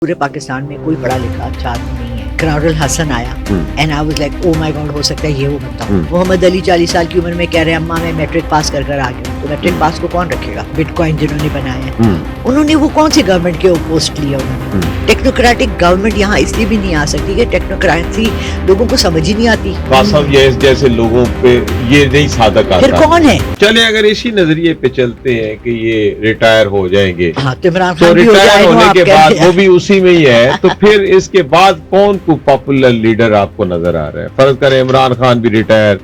پورے پاکستان میں کوئی پڑھا لکھا اچھا آدمی نہیں ہے. اقرار الحسن آیا and I was like oh my God ہو سکتا ہے یہ وہ بنتا ہوں. محمد علی 40 سال کی عمر میں کہہ رہے ہیں اماں میں میٹرک پاس کر آ گیا ہوں. تو میٹرک پاس کو کون رکھے گا؟ بٹ کوائن جنہوں نے بنایا ہے انہوں نے وہ کون سی گورنمنٹ کے پوسٹ لیا انہوں نے؟ ٹیکنوکریٹک گورنمنٹ یہاں اس لیے بھی نہیں آ سکتی کہ ٹیکنوکریسی لوگوں کو سمجھ ہی نہیں آتی. جیسے لوگوں پہ یہ نہیں صادق آتا. پھر کون ہے؟ چلے اگر اسی نظریے پہ چلتے ہیں کہ یہ ریٹائر ہو جائیں گے تو عمران تو خان بھی ہو ریٹائر جائے ہونے کے بعد گا. وہ بھی اسی میں ہی ہے تو پھر اس کے بعد کون کو پاپولر لیڈر آپ کو نظر آ رہا ہے؟ فرض کریں عمران خان بھی ریٹائر،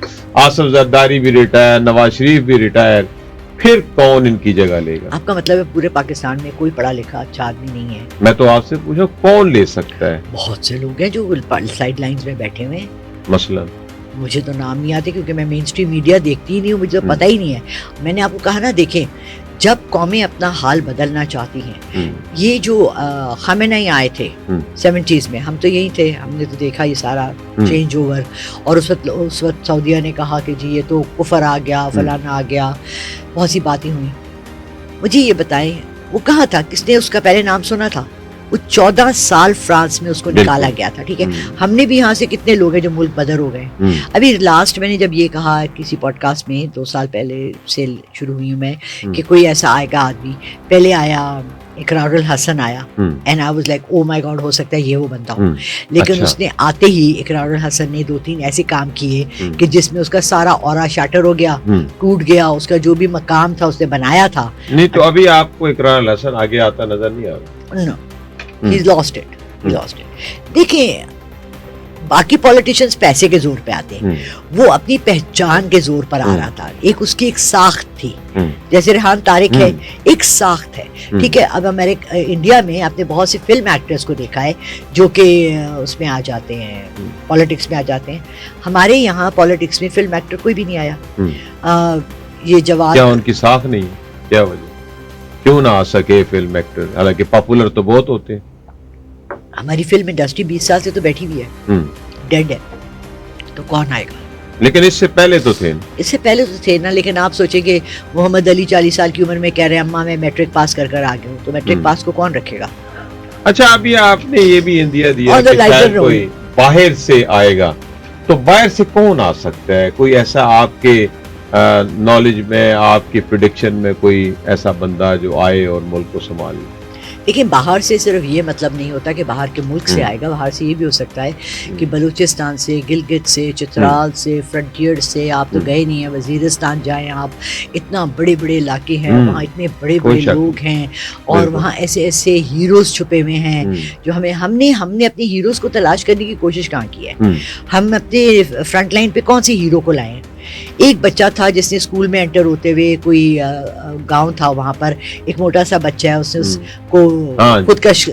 آصف زرداری بھی ریٹائر، نواز شریف بھی ریٹائر، پھر کون ان کی جگہ لے گا؟ آپ کا مطلب ہے پورے پاکستان میں کوئی پڑھا لکھا اچھا آدمی نہیں ہے؟ میں تو آپ سے پوچھا کون لے سکتا ہے؟ بہت سے لوگ ہیں جو سائڈ لائنز میں بیٹھے ہوئے ہیں. مثلا مجھے تو نام نہیں آتے کیونکہ میں مین اسٹریم میڈیا دیکھتی ہی نہیں ہوں، مجھے تو پتہ ہی نہیں ہے. میں نے آپ کو کہا نا، دیکھیں جب قومیں اپنا حال بدلنا چاہتی ہیں، یہ جو خامنہئی آئے تھے 70s میں، ہم تو یہی تھے، ہم نے تو دیکھا یہ سارا چینج اوور. اور اس وقت سعودیہ نے کہا کہ جی یہ تو کفر آ گیا، فلانا آ گیا، بہت سی باتیں ہوئیں. مجھے یہ بتائیں وہ کہاں تھا؟ کس نے اس کا پہلے نام سنا تھا؟ وہ 14 سال فرانس میں اس کو نکالا گیا تھا. ٹھیک ہے، ہم نے بھی یہاں سے کتنے لوگ ہیں جو ملک بدر ہو گئے. ابھی لاسٹ میں نے جب یہ کہا کسی پوڈ کاسٹ میں 2 سال پہلے سے شروع ہوئی ہوں میں کہ کوئی ایسا آئے گا آدمی، پہلے آیا اقرار الحسن آیا and I was like oh my God ہو سکتا ہے یہ وہ بنتا ہوں. لیکن اس نے آتے ہی اقرار الحسن نے 2-3 ایسے کام کیے کہ جس میں اس کا سارا اورا شاٹر ہو گیا، ٹوٹ گیا. اس کا جو بھی مقام تھا اس نے بنایا تھا. نہیں تو ابھی آپ کو اقرار الحسن آگے آتا نظر نہیں آ رہا؟ No. He's lost it. دیکھیں باقی پولیٹیشنز پیسے کے زور پہ آتے ہیں، وہ اپنی پہچان کے زور پر آ رہا تھا. اس کی ایک ساخت تھی، جیسے ریحان طارق ہے، ایک ساخت ہے. ٹھیک ہے، اب انڈیا میں آپ نے بہت سے فلم ایکٹرز کو دیکھا ہے جو کہ اس میں آ جاتے ہیں، پولیٹکس میں آ جاتے ہیں. ہمارے یہاں پولیٹکس میں فلم ایکٹر کوئی بھی نہیں آیا. یہ جواب کیا ان کی ساخت نہیں ہے؟ کیا وجہ کیوں نہ آ سکے فلم ایکٹر؟ حالانکہ پاپولر تو بہت ہوتے ہیں. ہماری فلم انڈسٹری 20 سال سے تو بیٹھی ہوئی ہے، ڈیڈ ہے، تو کون آئے گا؟ لیکن اس سے پہلے تو تھے، اس سے پہلے تو تھے نا. لیکن آپ سوچیں کہ محمد علی 40 سال کی عمر میں کہہ رہے ہیں اماں میں میٹرک پاس کر آ گیا ہوں. تو میٹرک پاس کو کون رکھے گا؟ اچھا ابھی آپ نے یہ بھی اندیا دیا کہ شاید کوئی باہر سے آئے گا، تو باہر سے کون آ سکتا ہے؟ کوئی ایسا آپ کے نالج میں، آپ کی پریڈکشن میں کوئی ایسا بندہ جو آئے اور ملک کو سنبھالے؟ لیکن باہر سے صرف یہ مطلب نہیں ہوتا کہ باہر کے ملک سے آئے گا. باہر سے یہ بھی ہو سکتا ہے کہ بلوچستان سے، گلگت سے، چترال سے، فرنٹیئر سے. آپ تو گئے نہیں ہیں، وزیرستان جائیں آپ، اتنا بڑے بڑے علاقے ہیں وہاں، اتنے بڑے بڑے لوگ ہیں، اور وہاں ایسے ایسے ہیروز چھپے ہوئے ہیں جو ہم نے اپنے ہیروز کو تلاش کرنے کی کوشش کہاں کی ہے؟ ہم اپنے فرنٹ لائن پہ کون سی ہیرو کو لائے ہیں؟ ایک بچہ تھا جس نے اسکول میں انٹر ہوتے ہوئے، کوئی گاؤں تھا وہاں پر، ایک موٹا سا بچہ ہے، اس نے اس کو خودکش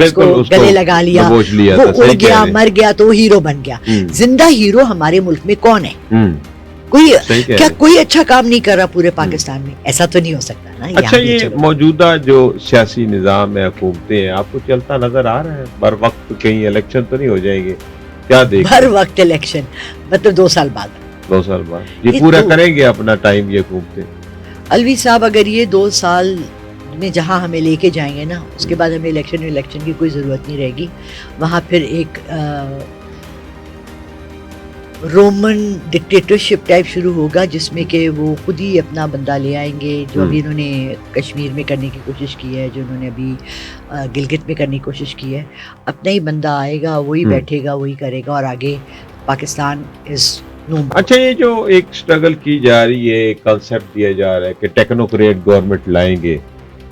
اس کو گلے لگا لیا، وہ اڑ گیا، مر گیا، تو وہ ہیرو بن گیا. زندہ ہیرو ہمارے ملک میں کون ہے؟ کوئی اچھا کام نہیں کر رہا پورے پاکستان میں؟ ایسا تو نہیں ہو سکتا نا. اچھا یہ موجودہ جو سیاسی نظام ہے، حکومتیں ہیں، آپ کو چلتا نظر آ رہا ہے بر وقت کہیں الیکشن تو نہیں ہو جائیں گے؟ کیا دیکھ ہر وقت الیکشن مطلب 2 سال بعد 2 سال بعد یہ پورا کریں گے اپنا ٹائم یہ حکومتیں؟ الوی صاحب اگر یہ 2 سال میں جہاں ہمیں لے کے جائیں گے نا، اس کے بعد ہمیں الیکشن کی کوئی ضرورت نہیں رہے گی. وہاں پھر ایک رومن ڈکٹیٹرشپ ٹائپ شروع ہوگا جس میں کہ وہ خود ہی اپنا بندہ لے آئیں گے، جو ابھی انہوں نے کشمیر میں کرنے کی کوشش کی ہے، جو انہوں نے ابھی گلگت میں کرنے کی کوشش کی ہے. اپنا ہی بندہ آئے گا، وہی بیٹھے گا، وہی کرے گا، اور آگے پاکستان از. اچھا یہ جو ایک سٹرگل کی جا رہی ہے، ایک کنسپٹ دیا جا رہا ہے کہ ٹیکنوکریٹ گورنمنٹ لائیں گے،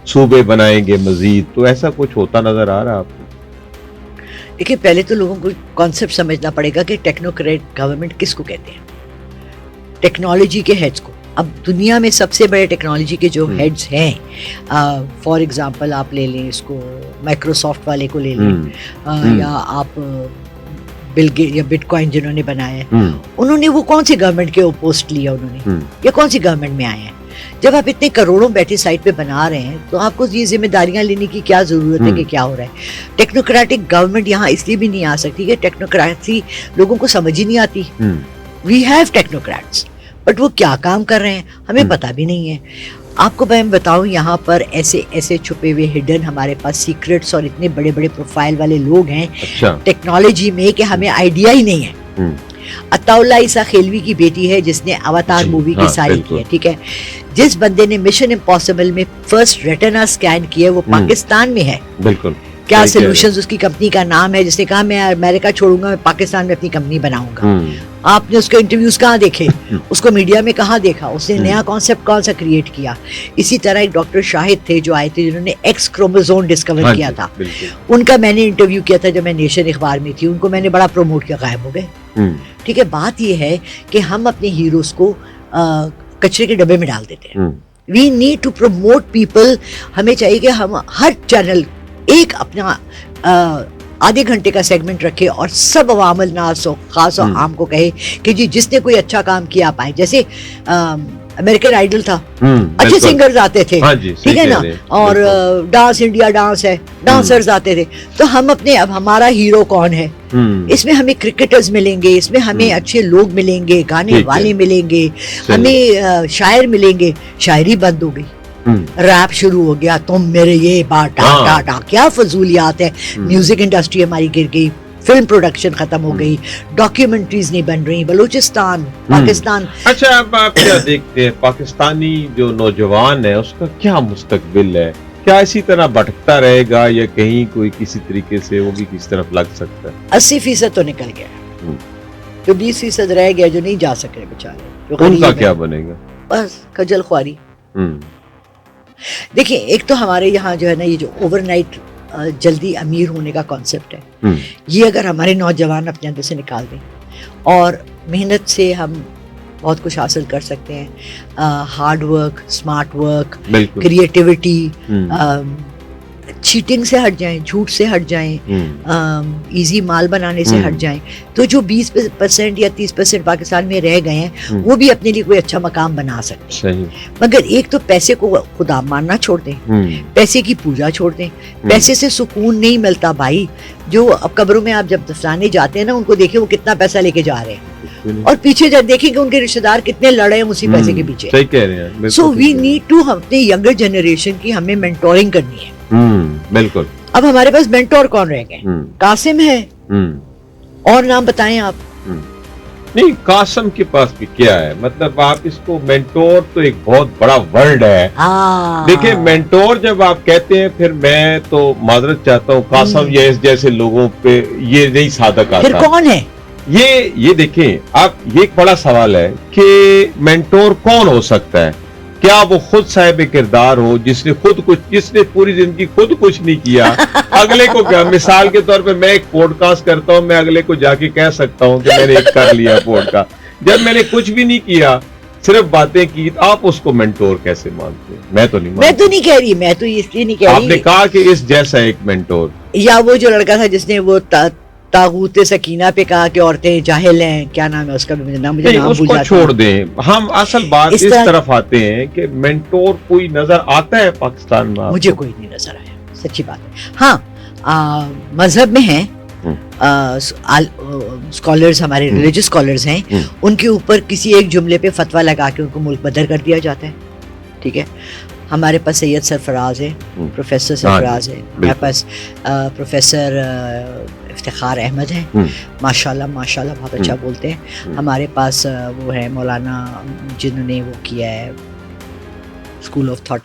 صوبے بنائیں گے مزید، تو ایسا کچھ ہوتا نظر آ رہا ہے آپ کو؟ دیکھیں پہلے تو لوگوں کو کانسیپٹ سمجھنا پڑے گا کہ ٹیکنوکریٹ گورنمنٹ کس کو کہتے ہیں. ٹیکنالوجی کے ہیڈز کو. اب دنیا میں سب سے بڑے ٹیکنالوجی کے جو ہیڈز ہیں، فار ایگزامپل آپ لے لیں اس کو، مائکروسافٹ والے کو لے لیں، یا آپ بل گیٹس یا بٹ کوائن جنہوں نے بنایا ہے، انہوں نے وہ کون سی گورنمنٹ کے پوسٹ لیا انہوں نے، یا کون سی گورنمنٹ میں آئے ہیں؟ جب آپ اتنے کروڑوں بیٹھے سائٹ پہ بنا رہے ہیں تو آپ کو یہ ذمہ داریاں لینے کی کیا ضرورت ہے کہ کیا ہو رہا ہے؟ ٹیکنوکریٹک گورنمنٹ یہاں اس لیے بھی نہیں آ سکتی کہ ٹیکنوکریسی لوگوں کو سمجھ ہی نہیں آتی. وی ہیو ٹیکنوکریٹس بٹ وہ کیا کام کر رہے ہیں ہمیں پتہ بھی نہیں ہے. آپ کو میں بتاؤں یہاں پر ایسے ایسے چھپے ہوئے ہڈن ہمارے پاس سیکرٹس اور اتنے بڑے بڑے پروفائل والے لوگ ہیں ٹیکنالوجی میں کہ ہمیں آئیڈیا ہی نہیں ہے. عطا اللہ عیسیٰ خیلوی کی بیٹی ہے جس نے اواتار مووی کی ساری کی ہے, ٹھیک ہے. جس بندے نے مشن امپاسبل میں فرسٹ ریٹنا اسکین کیا وہ پاکستان میں ہے. بالکل. کیا سولوشنز اس کی کمپنی کا نام ہے, جس نے کہا میں امریکہ چھوڑوں گا, میں پاکستان میں اپنی کمپنی بناؤں گا. آپ نے اس کے انٹرویوز کہاں دیکھے, اس کو میڈیا میں کہاں دیکھا, اس نے نیا کانسیپٹ کون سا کریٹ کیا. اسی طرح ایک ڈاکٹر شاہد تھے جو آئے تھے جنہوں نے ایکس کروموزوم ڈسکور کیا تھا, ان کا میں نے انٹرویو کیا تھا جب میں نیشن اخبار میں تھی. ان کو میں نے بڑا پروموٹ کیا, غائب ہو گئے. ٹھیک ہے. بات یہ ہے کہ ہم اپنے ہیروز کو کچرے کے ڈبے میں ڈال دیتے ہیں. We need to promote people. ہمیں چاہیے کہ ہم ہر چینل ایک اپنا آدھے گھنٹے کا سیگمنٹ رکھے اور سب عوام الناس ہو, خاص اور عام کو کہے کہ جی جس نے کوئی اچھا کام کیا آپ آئیں. جیسے امریکن آئیڈل تھا, اچھے سنگرز آتے تھے, ٹھیک ہے نا, اور ڈانس انڈیا ڈانس ہے, ڈانسرز آتے تھے. تو ہم اپنے اب ہمارا ہیرو کون ہے, اس میں ہمیں کرکٹرز ملیں گے, اس میں ہمیں اچھے لوگ ملیں گے, گانے والے ملیں گے, ہمیں شاعر ملیں گے. شاعری بند ہو گئی, ریپ شروع ہو گیا, تم میرے یہ بات ٹا ٹا, کیا فضولیات ہے. میوزک انڈسٹری ہماری گر گئی, فلم پروڈکشن ختم ہو گئی, ڈاکیومنٹریز نہیں بن رہی. بلوچستان, پاکستان. اچھا اب آپ کیا دیکھتے ہیں پاکستانی جو نوجوان ہے اس کا کیا مستقبل ہے؟ کیا اسی طرح بھٹکتا رہے گا یا کہیں کوئی کسی طریقے سے وہ بھی کس طرف لگ سکتا ہے؟ 80% تو نکل گیا, جو 20% رہ گیا جو نہیں جا سکے بیچارے, ان کا کیا بنے گا؟ بس خجل خواری. دیکھیں ایک تو ہمارے یہاں جو ہے نا یہ جو اوور نائٹ جلدی امیر ہونے کا کانسیپٹ ہے, یہ اگر ہمارے نوجوان اپنے اندر سے نکال دیں اور محنت سے ہم بہت کچھ حاصل کر سکتے ہیں. Hard work, smart work, creativity, cheating سے ہٹ جائیں, جھوٹ سے ہٹ جائیں, ایزی مال بنانے سے ہٹ جائیں, تو جو 20% یا 30% پاکستان میں رہ گئے ہیں وہ بھی اپنے لیے کوئی اچھا مقام بنا سکتے ہیں. مگر ایک تو پیسے کو خدا ماننا چھوڑ دیں, پیسے کی پوجا چھوڑ دیں. پیسے سے سکون نہیں ملتا بھائی. جو اب قبروں میں آپ جب دفنانے جاتے ہیں نا, ان کو دیکھیں وہ کتنا پیسہ لے کے جا رہے ہیں, اور پیچھے جب دیکھیں کہ ان کے رشتے دار کتنے لڑے ہیں اسی پیسے کے پیچھے. صحیح کہہ رہے ہیں. سو وی نیڈ ٹو, اپنے ینگر جنریشن کی ہمیں مینٹورنگ کرنی ہے. بالکل. اب ہمارے پاس مینٹور کون رہ گئے؟ قاسم ہے, اور نام بتائیں آپ. نہیں, قاسم کے پاس بھی کیا ہے, مطلب آپ اس کو مینٹور تو ایک بہت بڑا ورڈ ہے. دیکھیں مینٹور جب آپ کہتے ہیں, پھر میں تو معذرت چاہتا ہوں قاسم یا اس جیسے لوگوں پہ یہ نہیں صادق آتا. پھر کون ہے یہ دیکھیں آپ, یہ ایک بڑا سوال ہے کہ مینٹور کون ہو سکتا ہے. کیا وہ خود صاحب کردار ہو جس نے پوری زندگی خود کچھ نہیں کیا, اگلے کو کیا. مثال کے طور پہ میں ایک پوڈ کاسٹ کرتا ہوں, میں اگلے کو جا کے کہہ سکتا ہوں کہ میں نے ایک کر لیا پوڈ کاسٹ, جب میں نے کچھ بھی نہیں کیا, صرف باتیں کی. آپ اس کو مینٹور کیسے مانتے ہیں؟ میں تو نہیں کہہ رہی, میں تو اس لیے نہیں کہہ رہی. آپ نے کہا کہ اس جیسا ایک مینٹور, یا وہ جو لڑکا تھا جس نے وہ طاغوت سکینہ پہ کہا کہ عورتیں جاہل ہیں, کیا نام ہے اس کا, مجھے نام بھول جاتا ہوں. چھوڑ دیں, ہم اصل بات اس طرف آتے ہیں کہ مینٹور کوئی نظر آتا ہے پاکستان میں؟ مجھے کوئی نہیں نظر آیا, سچی بات ہے. ہاں مذہب میں ہیں اسکالرز, ہمارے ریلیجس اسکالرز ہیں, ان کے اوپر کسی ایک جملے پہ فتویٰ لگا کے ان کو ملک بدر کر دیا جاتا ہے. ٹھیک ہے. ہمارے پاس سید سرفراز ہے, پروفیسر سرفراز ہے, ہمارے پاس پروفیسر افتخار احمد ہیں, ماشاءاللہ بہت اچھا بولتے ہیں. ہمارے پاس وہ ہے مولانا جنہوں نے وہ کیا ہے اسکول آف تھاٹ